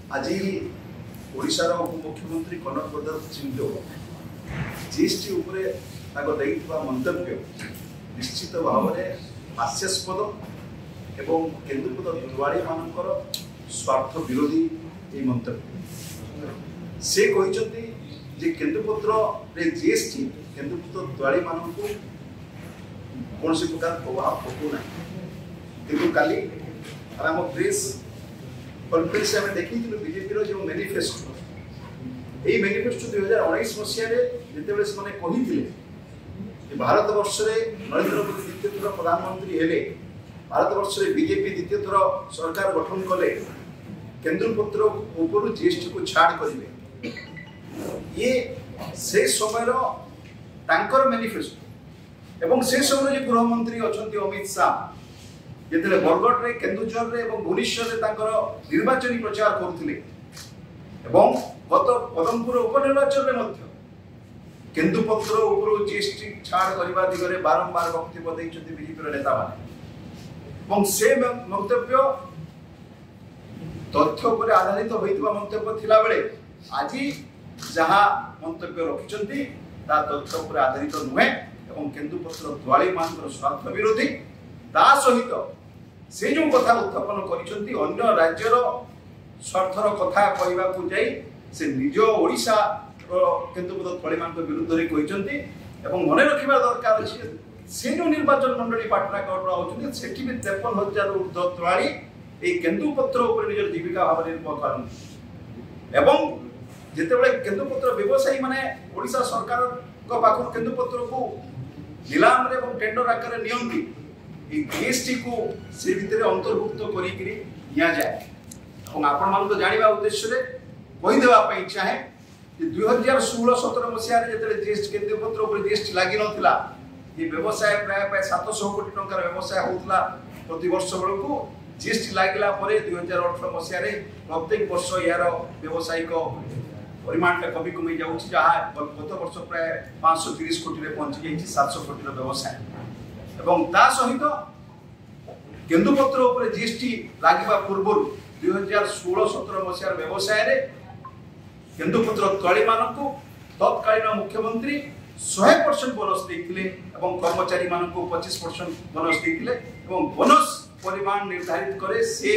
आज ओडिशार उपमुख्यमंत्री कनक प्रसाद सिंहदेव जीएसटी मंतव्य निश्चित भाव में हास्यास्पद एवं केन्दुपत्र दुआड़ी मानकर स्वार्थ विरोधी ये मंतव्य से कहते केन्दुपत्र जीएसटी केन्दुपत्र दुआड़ी मान कौन प्रकार प्रभाव पकड़ना कि काली आम प्रेस कॉन्फ्रेंस में देखी बीजेपी जो मैनिफेस्टो यही मैनिफेस्टो 2019 मसीह जिते कही भारत वर्ष नरेंद्र मोदी द्वितीय थर प्रधानमंत्री हेले भारत वर्ष बीजेपी द्वितीय थर सरकार गठन कले केन्द्रपत्र ऊपर जीएसटी को छाड़ करेंगे ये से समय मैनिफेस्टो एवं से समय गृहमंत्री अच्छा अमित शाह जिते बरगढ़ केन्दुझर भुवनेश्वर निर्वाचन प्रचार करते गत पदमपुर उपनिर्वाचन में केन्दुपत्र उपर जीएसटी छाड़ करने दिगरे बारंबार वक्तव्य देते बीजेपी नेता मान से मंतव्य तथ्य पर आधारित होता मंतव्य थिला बेले आज जहाँ मंतव्य रखिंट तथ्य पर आधारित नुहे केन्दुपत्र दुआड़ी मान स्वार्थ विरोधी ता सहित से जो कथा उत्थापन कर राज्यर स्वार्थर कथा कहवाक जाई से निज ओडिशा केन्दुपत्र दुआड़ी मान विरुद्ध में कहते मन रखा दरकार अच्छे से जो निर्वाचन मंडली पाटनागढ़ आउट से 53,000 ऊर्ध दुआड़ी ये केन्दुपत्र निज जीविका भाव निर्भर करते जिते केन्दुपत्र व्यवसायी माने ओडिशा सरकार पाखु केन्दुपत्र को निलाम टेंडर आकार नियंती जीएसटी को से भितर अंतर्भुक्त कर जाना उद्देश्य कहीदेवाई चाहे 2016-17 मसीह जीएसटी केन्द्रपत्र जीएसटी लगी नाला ये व्यवसाय प्राय 700 कोटी टंकार व्यवसाय होता प्रति वर्ष बेलू जीएसटी लगला 2018 मसीह प्रत्येक वर्ष यार व्यवसायिक परिमाण कमी कमी जाऊँगी जहाँ गत वर्ष प्राय 530 कोटी पहुंची जाइए 700 कोटी व्यवसाय एवं ता सहित केन्दुपत्र उपर जीएसटी लगे पूर्व 2016-17 मसीह व्यवसाय केन्दुपत्र दुआड़ी मानक तत्कालीन मुख्यमंत्री 100% बोनस देते कर्मचारी मान 25% बोनस देते बोनस परिमाण निर्धारित करे से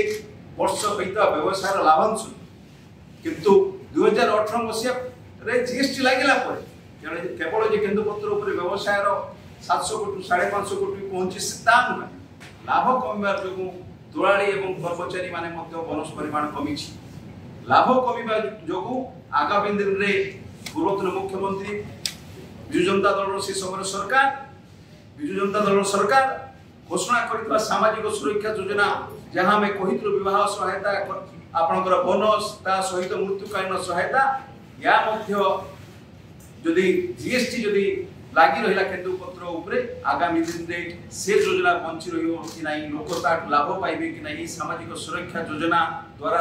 वर्ष होता व्यवसाय लाभांश किंतु 2018 मसीह जीएसटी लगला केवल केन्दुपत्र उपर व्यवसाय 700 कोटी 550 कोटी पहुंची नुहे लाभ कमिबार जो दुआड़ी और कर्मचारी माने बोनस परिमाण कमी लाभ कमिबा जो आगामी दिन में पूर्वतन मुख्यमंत्री विजु जनता दल से समय सरकार घोषणा कर सामाजिक सुरक्षा योजना जहाँ आम कही विवाह सहायता आपणकर बोनस ता सहित मृत्युकालीन सहायता या जदि जीएसटी जदि लगी रहा केन्दुपत्र उपरे आगामी दिन में से योजना बंची रही कि नहीं लोक लाभ पाइबे कि नहीं सामाजिक सुरक्षा योजना द्वारा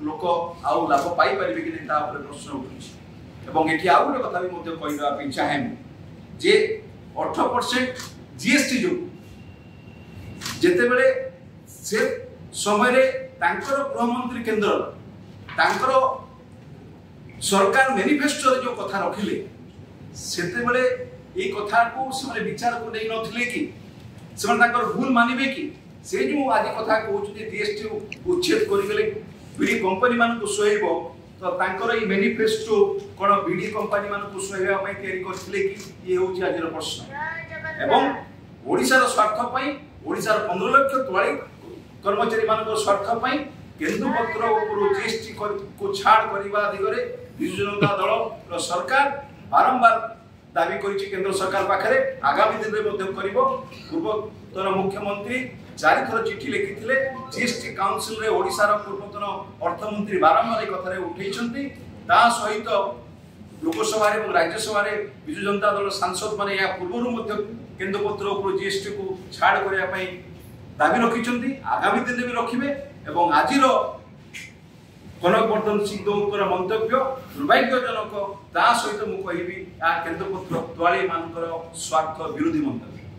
लोक आउ लाभ पाई पारे कि नहीं प्रश्न उठुची ये आउ गोटे कथा भी कहवाई चाहे जे 18% जीएसटी जो जिते बड़े से समय गृहमंत्री केन्द्र सरकार मैनिफेस्टो जो कथा रखिले से ये कथा को विचार को नहीं नथिले कि भूल मानिबे कि से जो आज कथा कहते जीएसटी उच्छेद करगले बीडी कंपनी मान सुहब तो तांकर ये मैनिफेस्टो कौन बीडी कंपनी मान सुहबा करते कि ये हूँ आज प्रश्न एवं ओडिशार स्वार्थपाई ओडिशार 15 लाख दुआड़ी कर्मचारी मान स्वार्थपाई केन्दुपत्र ऊपर जीएसटी को छाड़ करने दिगरे विजु जनता दल सरकार बारंबार दाबी करिछि केंद्र सरकार पाखरे आगामी दिन में पूर्वतन मुख्यमंत्री 4 थर चिठी लिखिथिले जीएसटी काउंसिल रे ओडिशार पूर्वतन अर्थमंत्री बारंबार कथा उठेइछन्ति ता सहित लोकसभा और राज्यसभा विजु जनता दल सांसद माने या पूर्व केन्दुपत्र ऊपर जीएसटी को छाड़ करने दाबी रखिंट आगामी दिन में रखिए और आज कनक सिंहदेव मंतव्य दुर्भाग्यजनक ता सहित मुझे केन्दुपत्र दुआड़ी मान स्वार्थ विरोधी मंतव्य।